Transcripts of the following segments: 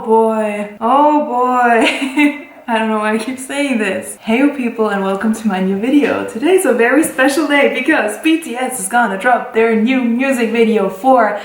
boy. Oh boy. I don't know why I keep saying this. Hey people, and welcome to my new video. Today's a very special day because BTS is gonna drop their new music video for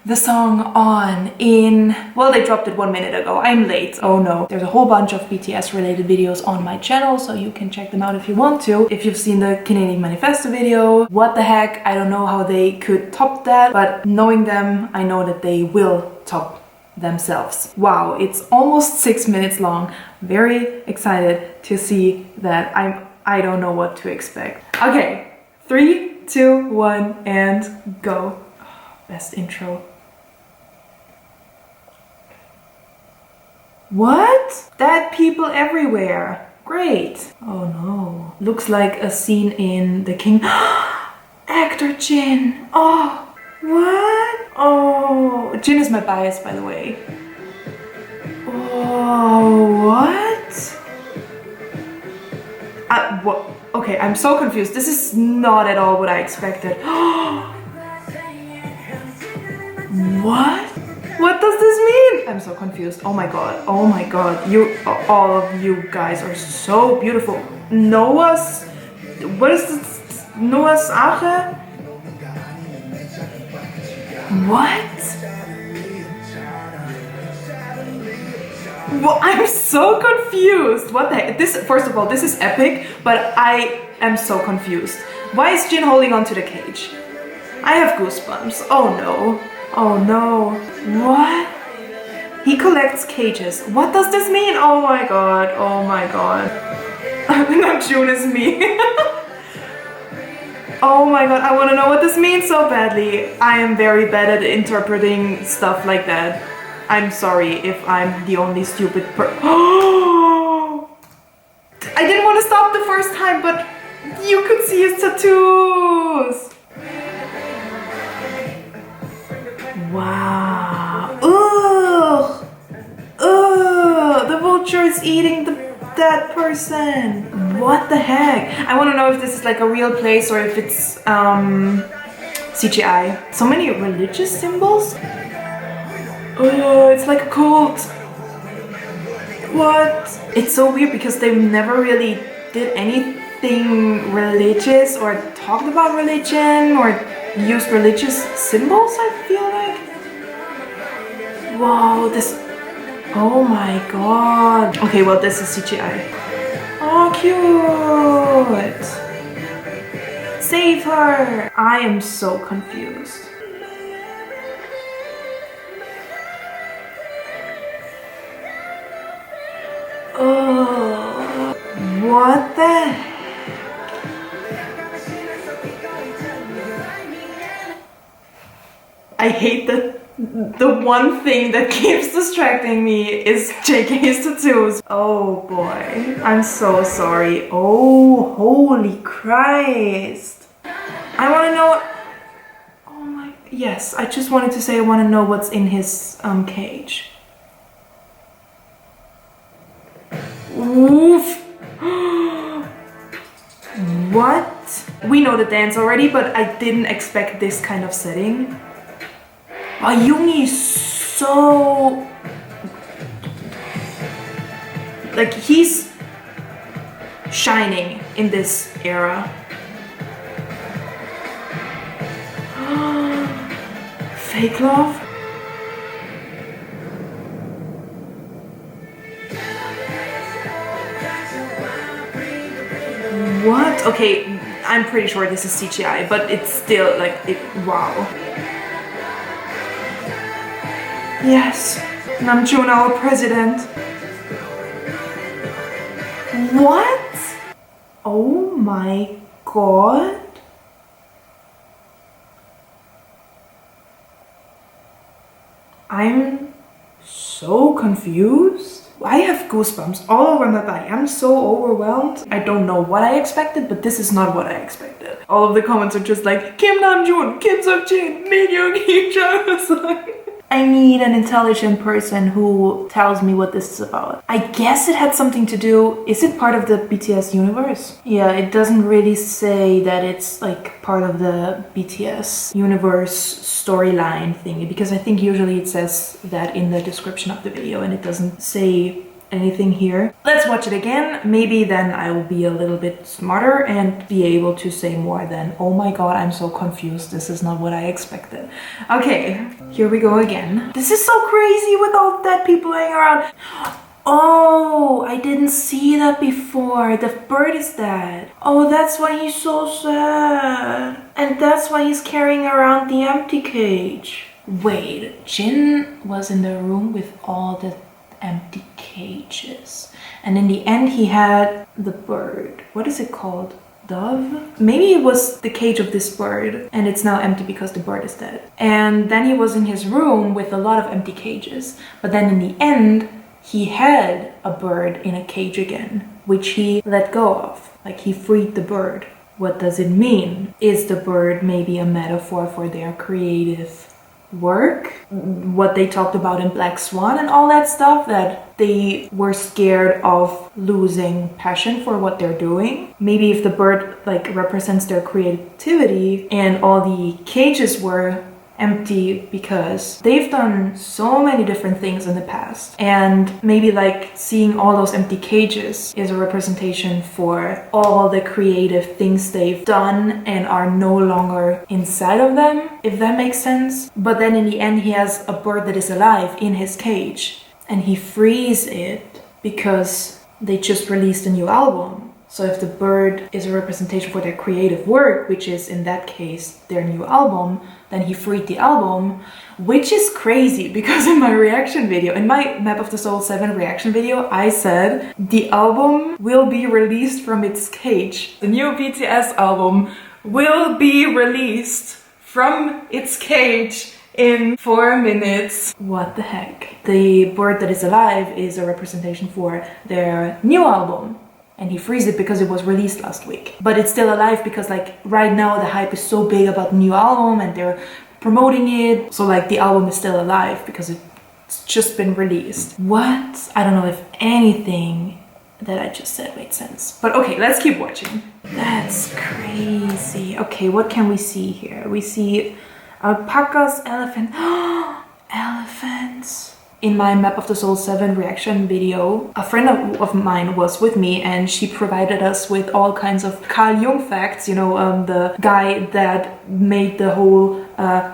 the song On in... Well, they dropped it 1 minute ago. I'm late. Oh no. There's a whole bunch of BTS related videos on my channel, so you can check them out if you want to. If you've seen the Canadian Manifesto video, what the heck? I don't know how they could top that, but knowing them, I know that they will top themselves. Wow, it's almost 6 minutes long. Very excited to see that. I don't know what to expect. Okay, 3, 2, 1, and go. Best intro. What? Dead people everywhere. Great. Oh no. Looks like a scene in The King. Actor Jin. Oh, what? Oh, Jin is my bias, by the way. Oh, what? What? Okay, I'm so confused. This is not at all what I expected. What? What does this mean? I'm so confused. Oh my god. Oh my god. All of you guys are so beautiful. Noah's... What is this? Noah's Arche? What? Well, I'm so confused. What the heck? This, first of all, this is epic, but I am so confused. Why is Jin holding on to the cage? I have goosebumps. Oh no. Oh no. What? He collects cages. What does this mean? Oh my god. Oh my god. Namjoon is me. Oh my god. I want to know what this means so badly. I am very bad at interpreting stuff like that. I'm sorry if I'm the only stupid Oh! I didn't want to stop the first time, but you could see his tattoos. Wow. Ugh. Ugh. The vulture is eating the dead person. What the heck? I want to know if this is like a real place or if it's CGI. So many religious symbols. Oh, it's like a cult. What? It's so weird because they never really did anything religious or talked about religion or used religious symbols, I feel like. Wow, this... Oh my god. Okay, well, this is CGI. Oh, cute. Save her. I am so confused. Oh, what the heck? I hate that the one thing that keeps distracting me is JK's tattoos. Oh boy, I'm so sorry. Oh, holy Christ. I want to know... Oh my... Yes, I just wanted to say I want to know what's in his cage. Oof. What? We know the dance already, but I didn't expect this kind of setting. Oh, Yoongi is so... Like, he's shining in this era. Fake love? What? Okay, I'm pretty sure this is CGI, but it's still like, wow. Yes, Namjoon, our president. What? Oh my god. I'm so confused. I have goosebumps all over my body. I'm so overwhelmed. I don't know what I expected, but this is not what I expected. All of the comments are just like, Kim Namjoon, Kim Seokjin, Min Young, Hee Jung. I need an intelligent person who tells me what this is about. I guess it had something to do... Is it part of the BTS universe? Yeah, it doesn't really say that it's like part of the BTS universe storyline thingy, because I think usually it says that in the description of the video and it doesn't say anything here. Let's watch it again. Maybe then I will be a little bit smarter and be able to say more than, oh my god, I'm so confused. This is not what I expected. Okay, here we go again. This is so crazy with all that people hanging around. Oh, I didn't see that before. The bird is dead. Oh, that's why he's so sad. And that's why he's carrying around the empty cage. Wait, Jin was in the room with all the empty cages, and in the end he had the bird. What is it called? Dove? Maybe it was the cage of this bird and it's now empty because the bird is dead. And then he was in his room with a lot of empty cages, but then in the end he had a bird in a cage again, which he let go of. Like, he freed the bird. What does it mean? Is the bird maybe a metaphor for their creative work, what they talked about in Black Swan and all that stuff, that they were scared of losing passion for what they're doing? Maybe if the bird like represents their creativity and all the cages were empty because they've done so many different things in the past, and maybe like seeing all those empty cages is a representation for all the creative things they've done and are no longer inside of them, if that makes sense. But then in the end he has a bird that is alive in his cage and he frees it because they just released a new album. So if the bird is a representation for their creative work, which is in that case their new album, then he freed the album, which is crazy because in my reaction video, in my Map of the Soul 7 reaction video, I said the album will be released from its cage. The new BTS album will be released from its cage in 4 minutes. What the heck? The bird that is alive is a representation for their new album. And he frees it because it was released last week. But it's still alive because like right now the hype is so big about the new album and they're promoting it. So like the album is still alive because it's just been released. What? I don't know if anything that I just said made sense. But okay, let's keep watching. That's crazy. Okay, what can we see here? We see alpacas, elephant. Elephants. In my Map of the Soul 7 reaction video, a friend of mine was with me and she provided us with all kinds of Carl Jung facts, you know, the guy that made the whole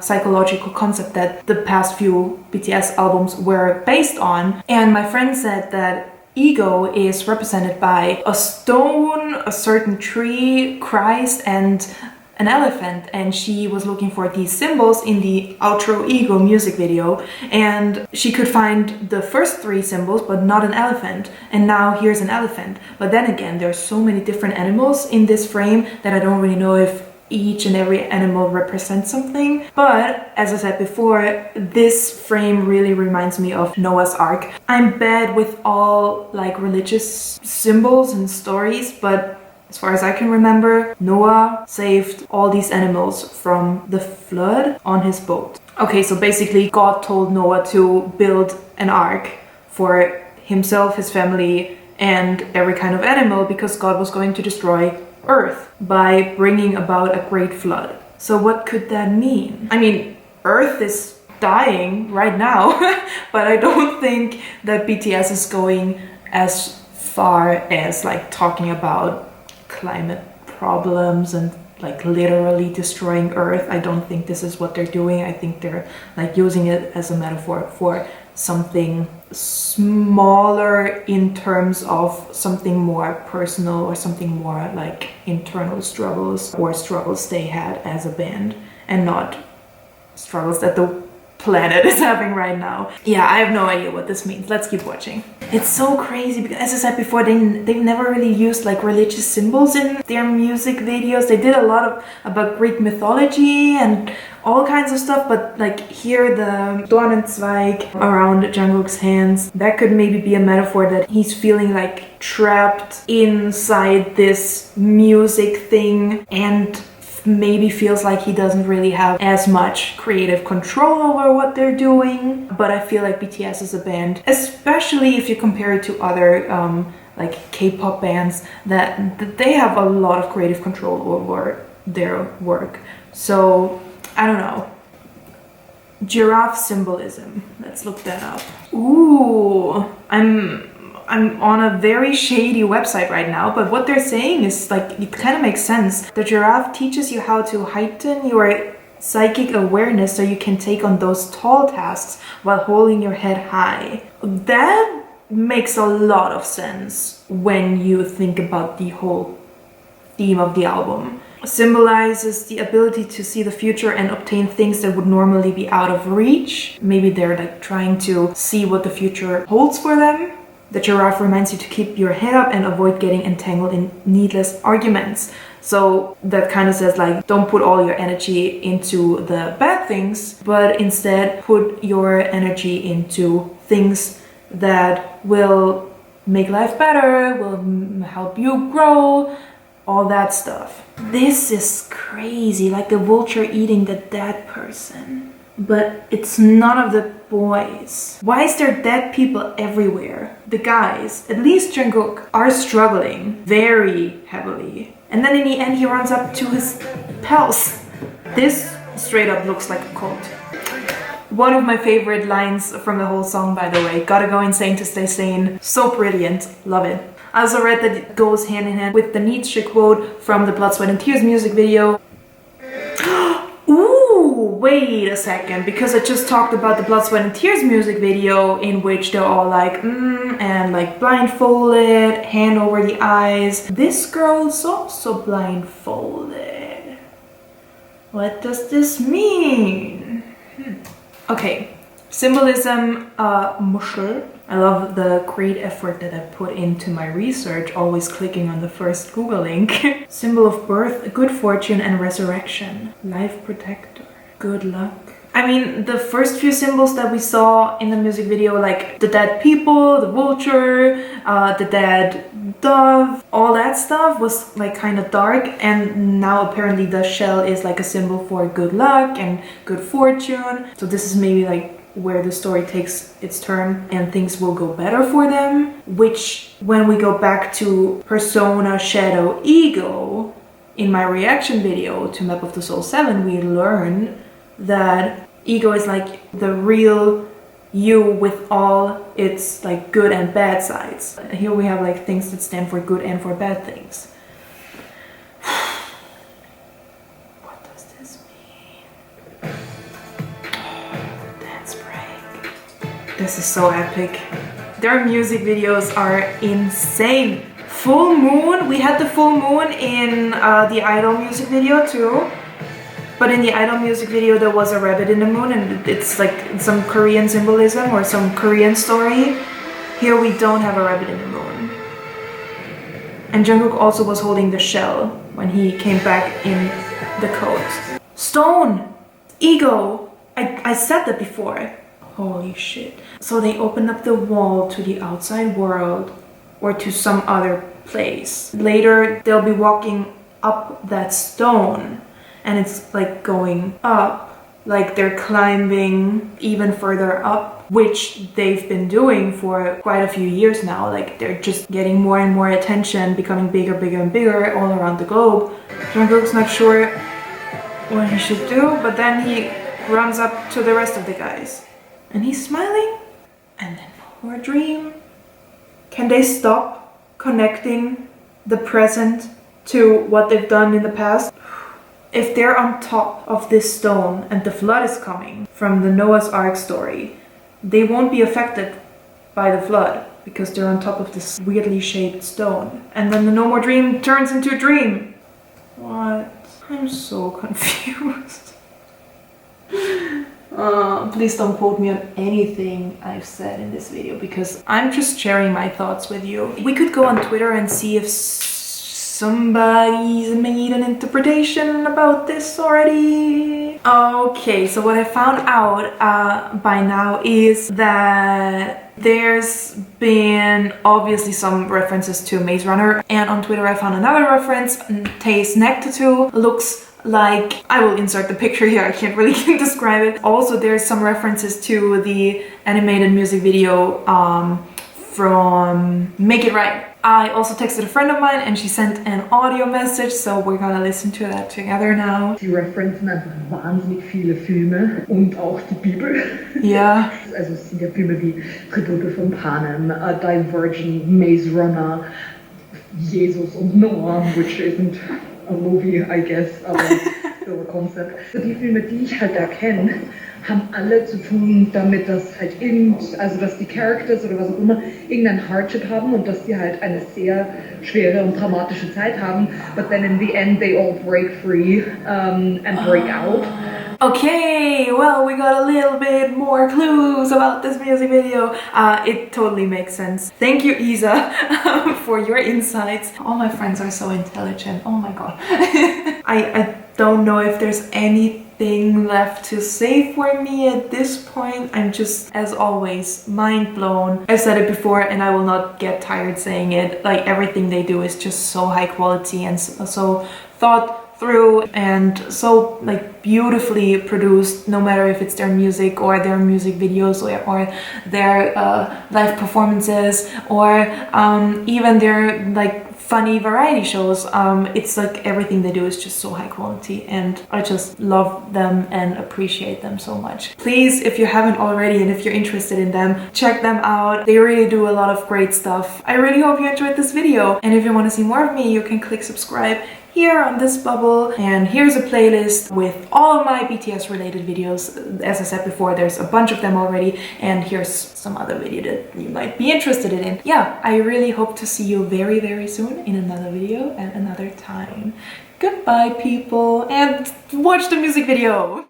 psychological concept that the past few BTS albums were based on. And my friend said that ego is represented by a stone, a certain tree, Christ, and an elephant, and she was looking for these symbols in the outro ego music video, and she could find the first 3 symbols but not an elephant, and now here's an elephant. But then again, there's so many different animals in this frame that I don't really know if each and every animal represents something. But as I said before, this frame really reminds me of Noah's Ark. I'm bad with all like religious symbols and stories, but as far as I can remember, Noah saved all these animals from the flood on his boat. Okay, so basically God told Noah to build an ark for himself, his family, and every kind of animal because God was going to destroy Earth by bringing about a great flood. So what could that mean? I mean, Earth is dying right now, but I don't think that BTS is going as far as like talking about climate problems and like literally destroying Earth. I don't think this is what they're doing. I think they're like using it as a metaphor for something smaller in terms of something more personal or something more like internal struggles or struggles they had as a band and not struggles that the planet is having right now. Yeah, I have no idea what this means. Let's keep watching. It's so crazy because, as I said before, they've never really used like religious symbols in their music videos. They did a lot about Greek mythology and all kinds of stuff, but like here the Dornenzweig around Jungkook's hands, that could maybe be a metaphor that he's feeling like trapped inside this music thing and maybe feels like he doesn't really have as much creative control over what they're doing. But I feel like BTS is a band, especially if you compare it to other like K-pop bands, that they have a lot of creative control over their work. So I don't know. Giraffe symbolism. Let's look that up. Ooh, I'm on a very shady website right now, but what they're saying is like, it kind of makes sense. The giraffe teaches you how to heighten your psychic awareness so you can take on those tall tasks while holding your head high. That makes a lot of sense when you think about the whole theme of the album. Symbolizes the ability to see the future and obtain things that would normally be out of reach. Maybe they're like trying to see what the future holds for them. The giraffe reminds you to keep your head up and avoid getting entangled in needless arguments. So that kind of says like, don't put all your energy into the bad things, but instead put your energy into things that will make life better, will help you grow, all that stuff. This is crazy, like the vulture eating the dead person. But it's none of the boys. Why is there dead people everywhere? The guys, at least Jungkook, are struggling very heavily. And then in the end he runs up to his pals. This straight up looks like a cult. One of my favorite lines from the whole song, by the way. Gotta go insane to stay sane. So brilliant. Love it. I also read that it goes hand in hand with the Nietzsche quote from the Blood, Sweat and Tears music video. Ooh, wait a second, because I just talked about the Blood, Sweat and Tears music video in which they're all like, and like blindfolded, hand over the eyes. This girl's also blindfolded. What does this mean? Okay, symbolism, Muschel. I love the great effort that I put into my research, always clicking on the first Google link. Symbol of birth, good fortune and resurrection. Life protector, good luck. I mean, the first few symbols that we saw in the music video, like the dead people, the vulture, the dead dove, all that stuff was like kind of dark, and now apparently the shell is like a symbol for good luck and good fortune. So this is maybe like where the story takes its turn and things will go better for them, which when we go back to persona, shadow, ego, in my reaction video to Map of the Soul 7, we learn that ego is like the real you with all its like good and bad sides. Here we have like things that stand for good and for bad things. What does this mean? Dance break. This is so epic. Their music videos are insane. Full moon, we had the full moon in the Idol music video too. But in the Idol music video there was a rabbit in the moon, and it's like some Korean symbolism or some Korean story. Here we don't have a rabbit in the moon. And Jungkook also was holding the shell when he came back in the coat. Stone! Ego! I said that before. Holy shit. So they opened up the wall to the outside world or to some other place. Later they'll be walking up that stone. And it's like going up, like they're climbing even further up, which they've been doing for quite a few years now. Like they're just getting more and more attention, becoming bigger, bigger and bigger all around the globe. Jungkook's not sure what he should do, but then he runs up to the rest of the guys. And he's smiling, and then more dream. Can they stop connecting the present to what they've done in the past? If they're on top of this stone and the flood is coming from the Noah's Ark story, they won't be affected by the flood because they're on top of this weirdly shaped stone. And then the No More Dream turns into a dream. What? I'm so confused. Please don't quote me on anything I've said in this video because I'm just sharing my thoughts with you. We could go on Twitter and see if somebody's made an interpretation about this already. Okay, so what I found out by now is that there's been obviously some references to Maze Runner, and on Twitter I found another reference. Tae's neck tattoo looks Like, I will insert the picture here, I can't really describe it. Also, there's some references to the animated music video from Make It Right. I also texted a friend of mine and she sent an audio message, so we're gonna listen to that together now. Sie referenzen einfach wahnsinnig viele Filme und auch die Bibel. Ja. Also es sind ja Filme wie Tribute von Panem, Divergent, Maze Runner, Jesus und Noah, which isn't a movie, I guess, aber still a concept. Also die Filme, die ich halt da kenne, haben alle zu tun damit, dass halt also dass die Characters oder was auch immer irgendein Hardship haben und dass die halt eine sehr schwere und dramatische Zeit haben, but then in the end they all break free and break out. Okay, well, we got a little bit more clues about this music video. It totally makes sense. Thank you, Isa, for your insights. All my friends are so intelligent. Oh my god. I don't know if there's anything left to say for me at this point. I'm just, as always, mind blown. I've said it before and I will not get tired saying it. Like, everything they do is just so high quality and so thought through and so like beautifully produced, no matter if it's their music or their music videos or their live performances or even their like funny variety shows. It's like everything they do is just so high quality and I just love them and appreciate them so much. Please, if you haven't already and if you're interested in them, check them out. They really do a lot of great stuff. I really hope you enjoyed this video, and if you want to see more of me, you can click subscribe here on this bubble, and here's a playlist with all of my BTS related videos. As I said before, there's a bunch of them already, and here's some other video that you might be interested in. Yeah, I really hope to see you very, very soon in another video at another time. Goodbye, people, and watch the music video!